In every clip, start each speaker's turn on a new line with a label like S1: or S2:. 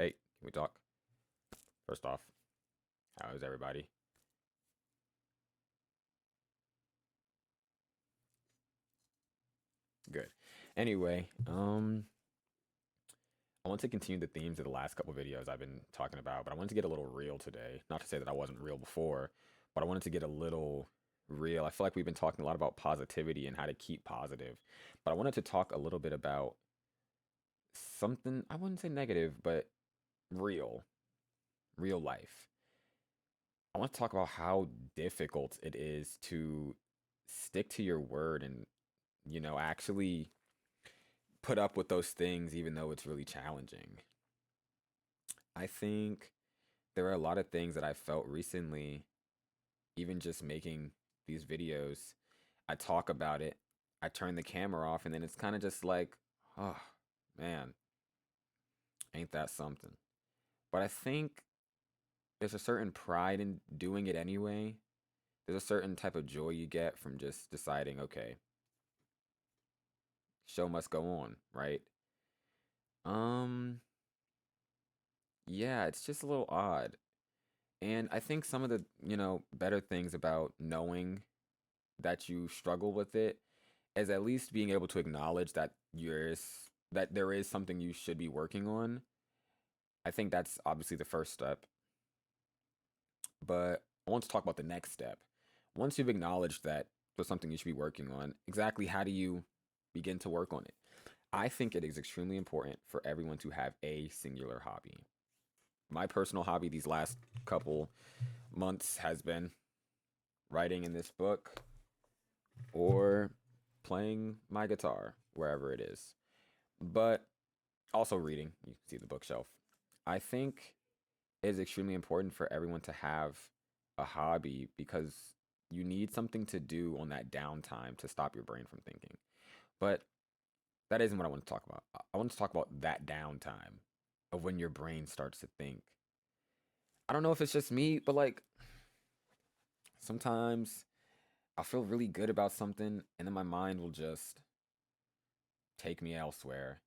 S1: Hey, can we talk? First off, how is everybody? Good. Anyway, I want to continue the themes of the last couple videos I've been talking about, but I wanted to get a little real today. Not to say that I wasn't real before, but I wanted to get a little real. I feel like we've been talking a lot about positivity and how to keep positive, but I wanted to talk a little bit about something, I wouldn't say negative, but real, real life. I want to talk about how difficult it is to stick to your word and, actually put up with those things even though it's really challenging. I think there are a lot of things that I felt recently, even just making these videos. I talk about it, I turn the camera off, and then it's kind of just like, oh man, ain't that something? But I think there's a certain pride in doing it anyway. There's a certain type of joy you get from just deciding, okay, show must go on, right? Um, yeah, it's just a little odd. And I think some of the, better things about knowing that you struggle with it is at least being able to acknowledge that there is something you should be working on. I think that's obviously the first step, but I want to talk about the next step. Once you've acknowledged that there's something you should be working on, exactly how do you begin to work on it? I think it is extremely important for everyone to have a singular hobby. My personal hobby these last couple months has been writing in this book or playing my guitar wherever it is. But also reading. You can see the bookshelf. I think it is extremely important for everyone to have a hobby because you need something to do on that downtime to stop your brain from thinking. But that isn't what I want to talk about. I want to talk about that downtime of when your brain starts to think. I don't know if it's just me, but like sometimes I'll feel really good about something and then my mind will just take me elsewhere.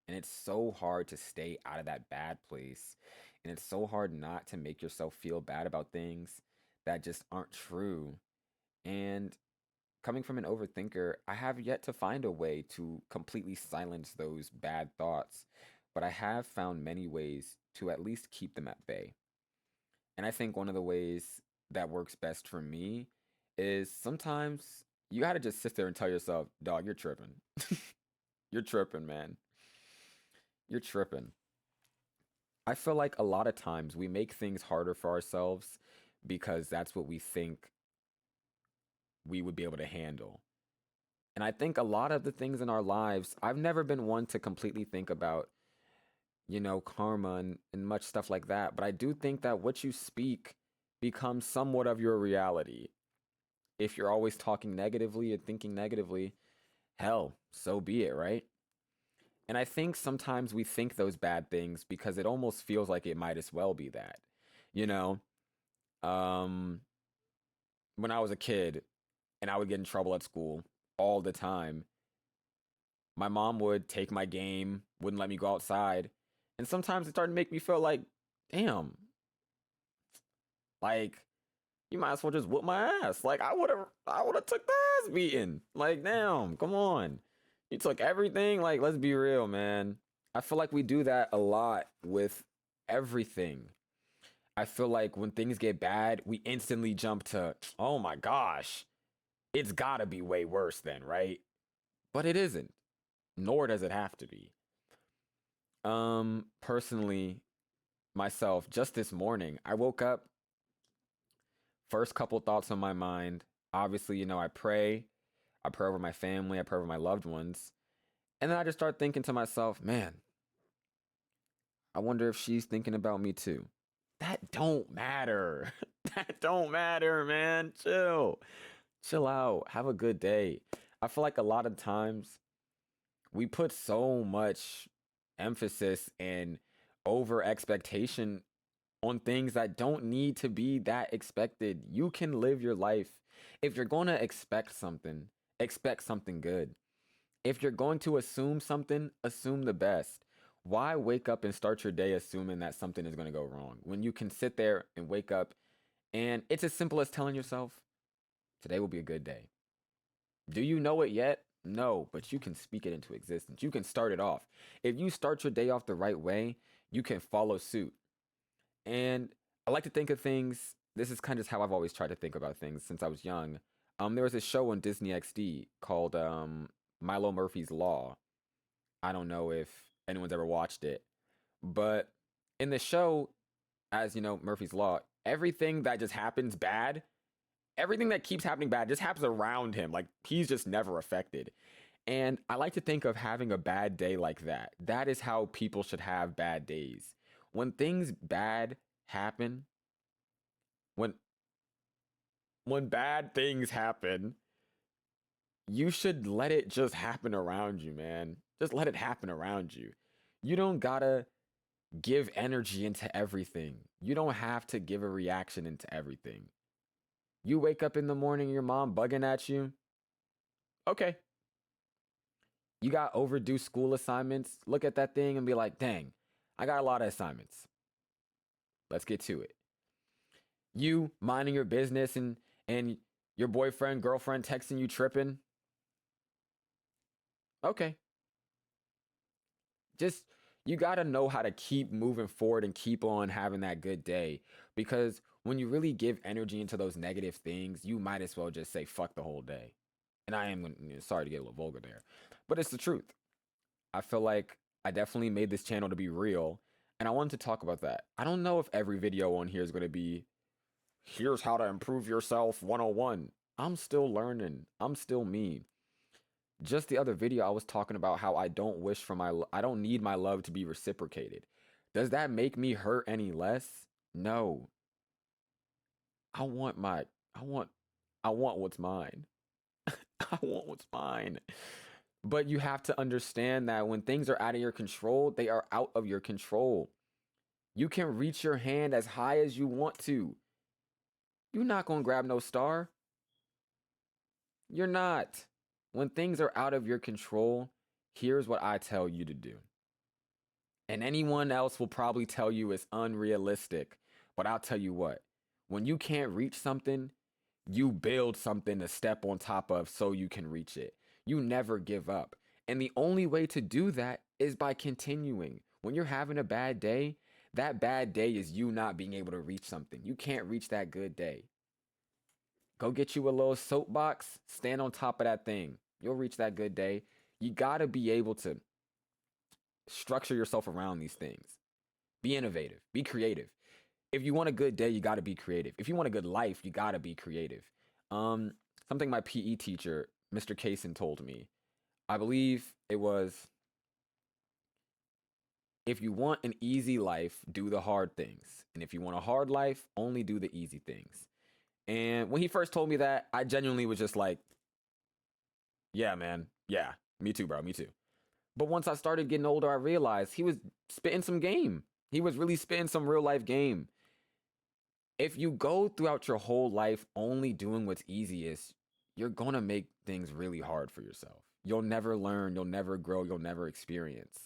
S1: And it's so hard to stay out of that bad place. And it's so hard not to make yourself feel bad about things that just aren't true. And coming from an overthinker, I have yet to find a way to completely silence those bad thoughts. But I have found many ways to at least keep them at bay. And I think one of the ways that works best for me is sometimes you gotta just sit there and tell yourself, dog, you're tripping. You're tripping, man. You're tripping. I feel like a lot of times we make things harder for ourselves because that's what we think we would be able to handle. And I think a lot of the things in our lives, I've never been one to completely think about, karma and much stuff like that. But I do think that what you speak becomes somewhat of your reality. If you're always talking negatively and thinking negatively, hell, so be it, right? And I think sometimes we think those bad things because it almost feels like it might as well be that. You know, um, when I was a kid and I would get in trouble at school all the time, my mom would take my game, wouldn't let me go outside. And sometimes it started to make me feel like, damn, like you might as well just whoop my ass. Like I would have took the ass beating. Like, damn, come on. You took everything. Like, let's be real, man. I feel like we do that a lot with everything. I feel like when things get bad, we instantly jump to, oh my gosh, it's gotta be way worse then, right? But it isn't, nor does it have to be. Personally, myself, just this morning, I woke up, first couple thoughts on my mind. Obviously, I pray over my family, I pray over my loved ones. And then I just start thinking to myself, man, I wonder if she's thinking about me too. That don't matter. That don't matter, man. Chill. Chill out. Have a good day. I feel like a lot of times we put so much emphasis and over expectation on things that don't need to be that expected. You can live your life. If you're going to expect something good. If you're going to assume something, assume the best. Why wake up and start your day assuming that something is going to go wrong when you can sit there and wake up and it's as simple as telling yourself, today will be a good day. Do you know it yet? No, but you can speak it into existence. You can start it off. If you start your day off the right way, you can follow suit. And I like to think of things. This is kind of how I've always tried to think about things since I was young. There was a show on Disney XD called Milo Murphy's Law. I don't know if anyone's ever watched it, but in the show, as you know, Murphy's Law, everything that just happens bad, everything that keeps happening bad just happens around him. Like he's just never affected. And I like to think of having a bad day like that. That is how people should have bad days. When things bad happen, when when bad things happen, you should let it just happen around you, man. Just let it happen around you. You don't gotta give energy into everything. You don't have to give a reaction into everything. You wake up in the morning, your mom bugging at you. Okay. You got overdue school assignments. Look at that thing and be like, dang, I got a lot of assignments. Let's get to it. You minding your business and your boyfriend, girlfriend texting you tripping. Okay. Just you got to know how to keep moving forward and keep on having that good day because when you really give energy into those negative things, you might as well just say fuck the whole day. And I am sorry to get a little vulgar there, but it's the truth. I feel like I definitely made this channel to be real and I wanted to talk about that. I don't know if every video on here is going to be here's how to improve yourself 101. I'm still learning. I'm still me. Just the other video I was talking about how I don't need my love to be reciprocated. Does that make me hurt any less? No. I want my I want I want what's mine. I want what's mine. But you have to understand that when things are out of your control, they are out of your control. You can reach your hand as high as you want to. You're not going to grab no star. You're not. When things are out of your control, here's what I tell you to do. And anyone else will probably tell you it's unrealistic. But I'll tell you what, when you can't reach something, you build something to step on top of so you can reach it. You never give up. And the only way to do that is by continuing. When you're having a bad day, that bad day is you not being able to reach something. You can't reach that good day. Go get you a little soapbox, stand on top of that thing. You'll reach that good day. You got to be able to structure yourself around these things. Be innovative, be creative. If you want a good day, you got to be creative. If you want a good life, you got to be creative. Something my PE teacher, Mr. Kaysen, told me. I believe it was, if you want an easy life, do the hard things. And if you want a hard life, only do the easy things. And when he first told me that, I genuinely was just like, yeah, man. Yeah, me too, bro. Me too. But once I started getting older, I realized he was spitting some game. He was really spitting some real life game. If you go throughout your whole life only doing what's easiest, you're going to make things really hard for yourself. You'll never learn, you'll never grow, you'll never experience.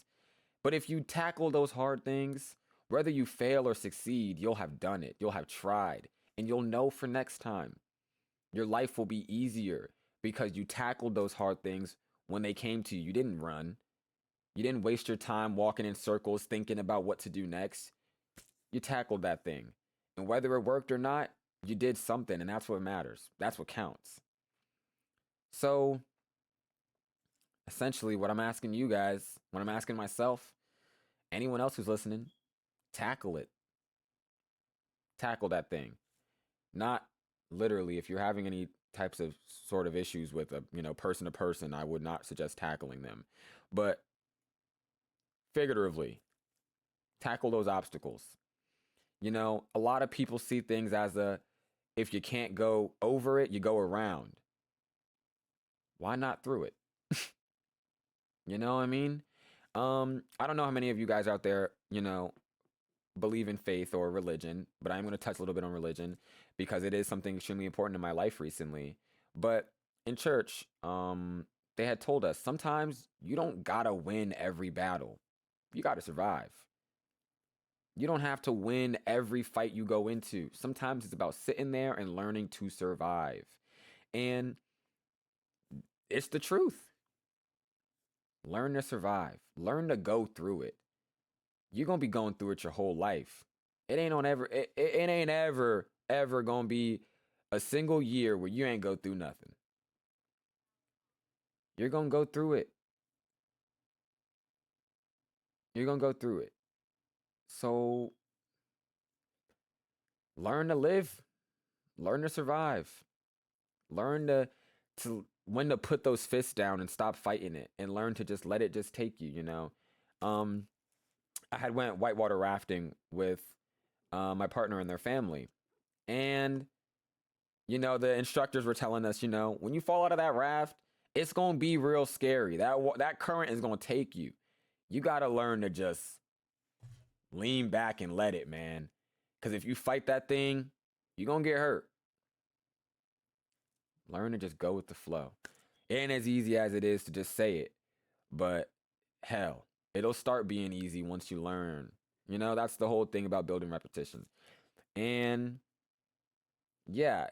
S1: But if you tackle those hard things, whether you fail or succeed, you'll have done it, you'll have tried, and you'll know for next time. Your life will be easier because you tackled those hard things when they came to you. You didn't run. You didn't waste your time walking in circles thinking about what to do next. You tackled that thing. And whether it worked or not, you did something, and that's what matters. That's what counts. So, essentially, what I'm asking you guys, what I'm asking myself, anyone else who's listening, tackle it. Tackle that thing. Not literally, if you're having any types of sort of issues with a, person to person, I would not suggest tackling them. But figuratively, tackle those obstacles. A lot of people see things as if you can't go over it, you go around. Why not through it? You know what I mean? I don't know how many of you guys out there, believe in faith or religion, but I'm going to touch a little bit on religion because it is something extremely important in my life recently. But in church, they had told us sometimes you don't gotta win every battle. You got to survive. You don't have to win every fight you go into. Sometimes it's about sitting there and learning to survive. And it's the truth. Learn to survive. Learn to go through it. You're gonna be going through it your whole life. It ain't ever gonna be a single year where you ain't go through nothing. You're gonna go through it. You're gonna go through it. So learn to live, learn to survive, learn to when to put those fists down and stop fighting it, and learn to just let it just take you. Um, I had went whitewater rafting with my partner and their family, and the instructors were telling us, when you fall out of that raft, it's gonna be real scary. That current is gonna take you. You gotta learn to just lean back and let it, man. Because if you fight that thing, you're gonna get hurt. Learn to just go with the flow. It ain't as easy as it is to just say it, but hell, it'll start being easy once you learn. That's the whole thing about building repetition. And yeah,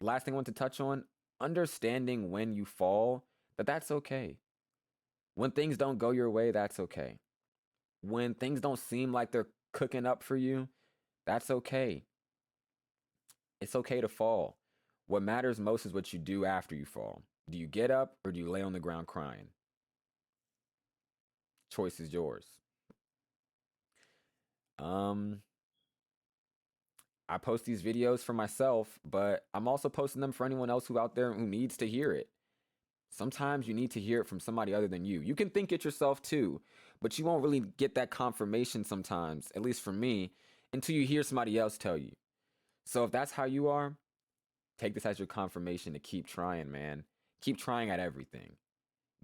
S1: last thing I want to touch on, understanding when you fall, that's okay. When things don't go your way, that's okay. When things don't seem like they're cooking up for you, that's okay. It's okay to fall. What matters most is what you do after you fall. Do you get up or do you lay on the ground crying? Choice is yours. I post these videos for myself, but I'm also posting them for anyone else who out there who needs to hear it. Sometimes you need to hear it from somebody other than you. You can think it yourself too, but you won't really get that confirmation sometimes, at least for me, until you hear somebody else tell you. So if that's how you are, take this as your confirmation to keep trying, man. Keep trying at everything.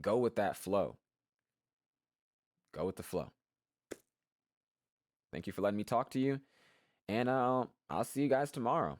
S1: Go with that flow. Go with the flow. Thank you for letting me talk to you, and I'll see you guys tomorrow.